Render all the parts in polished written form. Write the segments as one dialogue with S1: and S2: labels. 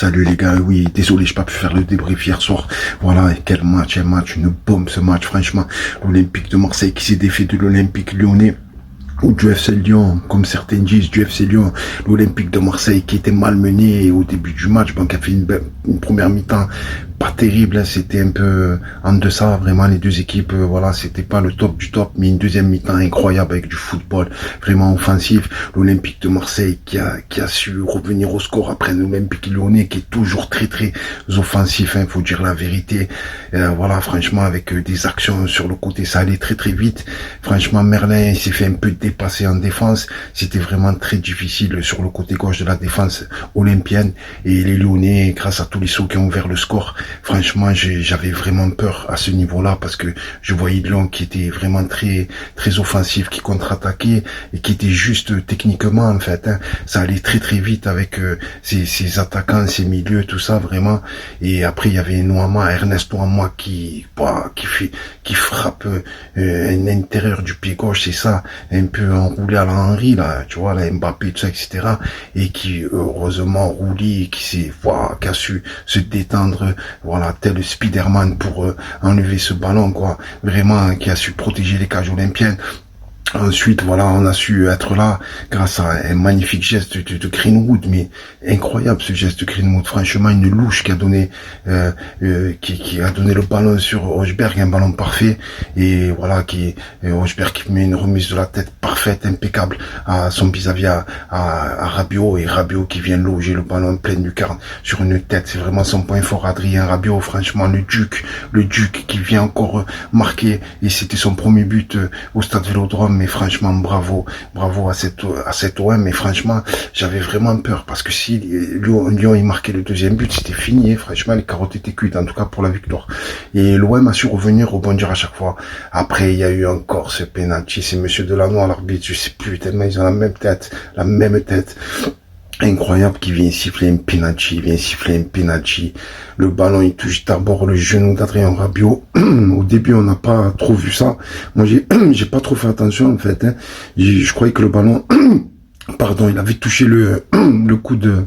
S1: Salut les gars, oui, désolé, j'ai pas pu faire le débrief hier soir. Voilà, et quel match, un match, une bombe ce match, franchement. L'Olympique de Marseille qui s'est défait de l'Olympique Lyonnais. Ou du FC Lyon, comme certains disent, du FC Lyon, l'Olympique de Marseille qui était malmené au début du match, bon, qui a fait une première mi-temps pas terrible, hein, c'était un peu en deçà, vraiment les deux équipes, voilà, c'était pas le top du top, mais une deuxième mi-temps incroyable avec du football vraiment offensif. L'Olympique de Marseille qui a su revenir au score après l'Olympique Lyonnais qui est toujours très très offensif, hein, faut dire la vérité. Voilà, franchement, avec des actions sur le côté, ça allait très très vite. Franchement, Merlin il s'est fait un peu dépasser en défense, c'était vraiment très difficile sur le côté gauche de la défense olympienne, et les Lyonnais, grâce à tous les sauts qui ont ouvert le score, franchement j'avais vraiment peur à ce niveau-là, parce que je voyais Lyon qui était vraiment très très offensif, qui contre-attaquait et qui était juste techniquement en fait, hein, ça allait très très vite avec ses attaquants, ses milieux, tout ça vraiment. Et après il y avait Ernest Noama qui frappe un intérieur du pied gauche, c'est ça, un peu enroulé à la Henry là, tu vois, là, Mbappé, tout ça, etc. Et qui heureusement rouli, qui a su se détendre, voilà, tel Spider-Man pour enlever ce ballon, quoi, vraiment, qui a su protéger les cages olympiennes. Ensuite, voilà, on a su être là grâce à un magnifique geste de Greenwood, mais incroyable ce geste de Greenwood, franchement une louche qui a donné qui a donné le ballon sur Hojbjerg, un ballon parfait, et voilà, Hojbjerg qui met une remise de la tête parfaite, impeccable à son vis-à-vis à Rabiot, et Rabiot qui vient loger le ballon en pleine lucarne sur une tête. C'est vraiment son point fort, Adrien Rabiot, franchement le Duc qui vient encore marquer, et c'était son premier but au Stade Vélodrome. Mais franchement, bravo à cette OM. Mais franchement, j'avais vraiment peur, parce que si Lyon il marquait le deuxième but, c'était fini. Franchement, les carottes étaient cuites, en tout cas pour la victoire. Et l'OM a su revenir, rebondir à chaque fois. Après, il y a eu encore ce penalty. C'est Monsieur Delanoë, l'arbitre, je sais plus, tellement ils ont la même tête. Incroyable, qui vient siffler un penalty, le ballon il touche d'abord le genou d'Adrien Rabiot. Au début on n'a pas trop vu ça, moi j'ai pas trop fait attention en fait, hein. Je croyais que le ballon pardon, il avait touché le coup de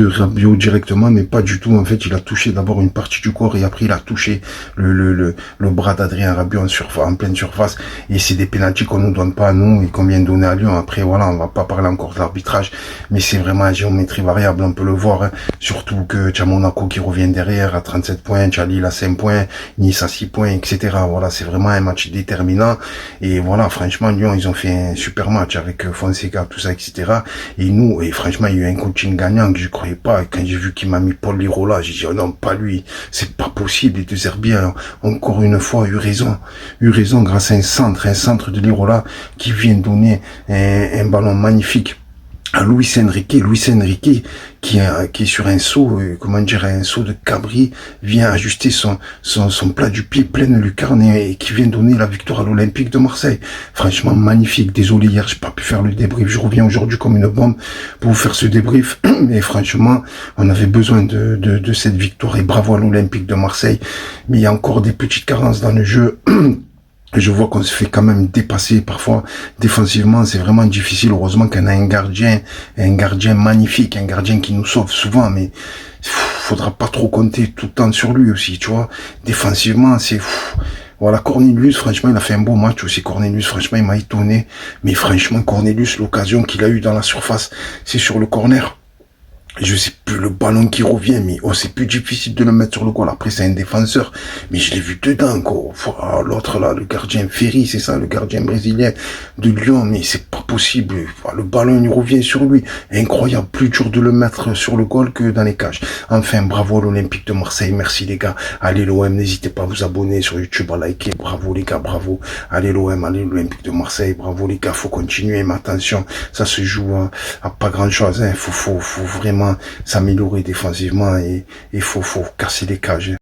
S1: Rabiot directement, mais pas du tout. En fait, il a touché d'abord une partie du corps, et après il a touché le bras d'Adrien Rabiot en pleine surface. Et c'est des pénaltys qu'on nous donne pas à nous et qu'on vient de donner à Lyon. Après, voilà, on va pas parler encore de l'arbitrage, mais c'est vraiment à géométrie variable, on peut le voir, hein. Surtout que tu as Monaco qui revient derrière à 37 points, tu as Lille à 5 points, Nice à 6 points, etc. Voilà, c'est vraiment un match déterminant. Et voilà, franchement, Lyon, ils ont fait un super match avec Fonseca, tout ça, etc. Et franchement, il y a eu un coaching gagnant que je croyais pas. Et quand j'ai vu qu'il m'a mis Paul Lirola, j'ai dit, oh non, pas lui. C'est pas possible. Les deux Herbiens, encore une fois, eu raison grâce à un centre de Lirola qui vient donner un ballon magnifique à Luis Enrique qui est sur un saut, un saut de cabri, vient ajuster son plat du pied pleine lucarne, et qui vient donner la victoire à l'Olympique de Marseille. Franchement magnifique. Désolé, hier j'ai pas pu faire le débrief, je reviens aujourd'hui comme une bombe pour vous faire ce débrief, mais franchement on avait besoin de cette victoire, et bravo à l'Olympique de Marseille. Mais il y a encore des petites carences dans le jeu. Je vois qu'on se fait quand même dépasser parfois défensivement, c'est vraiment difficile. Heureusement qu'on a un gardien magnifique, un gardien qui nous sauve souvent, mais faudra pas trop compter tout le temps sur lui aussi, tu vois. Défensivement, c'est voilà, Cornelius, franchement, il a fait un beau match aussi. Cornelius, franchement, il m'a étonné. Mais franchement, Cornelius, l'occasion qu'il a eu dans la surface, c'est sur le corner. Je sais plus, le ballon qui revient, mais c'est plus difficile de le mettre sur le goal. Après, c'est un défenseur, mais je l'ai vu dedans, quoi. L'autre là, le gardien Ferry, c'est ça, le gardien brésilien de Lyon, mais c'est pas possible. Le ballon, il revient sur lui. Incroyable, plus dur de le mettre sur le goal que dans les cages. Enfin, bravo à l'Olympique de Marseille, merci les gars. Allez l'OM, n'hésitez pas à vous abonner sur YouTube, à liker. Bravo les gars, bravo. Allez l'OM, allez l'Olympique de Marseille, bravo les gars. Faut continuer, mais attention, ça se joue à pas grand chose, hein. Faut vraiment s'améliorer défensivement, et faut casser les cages.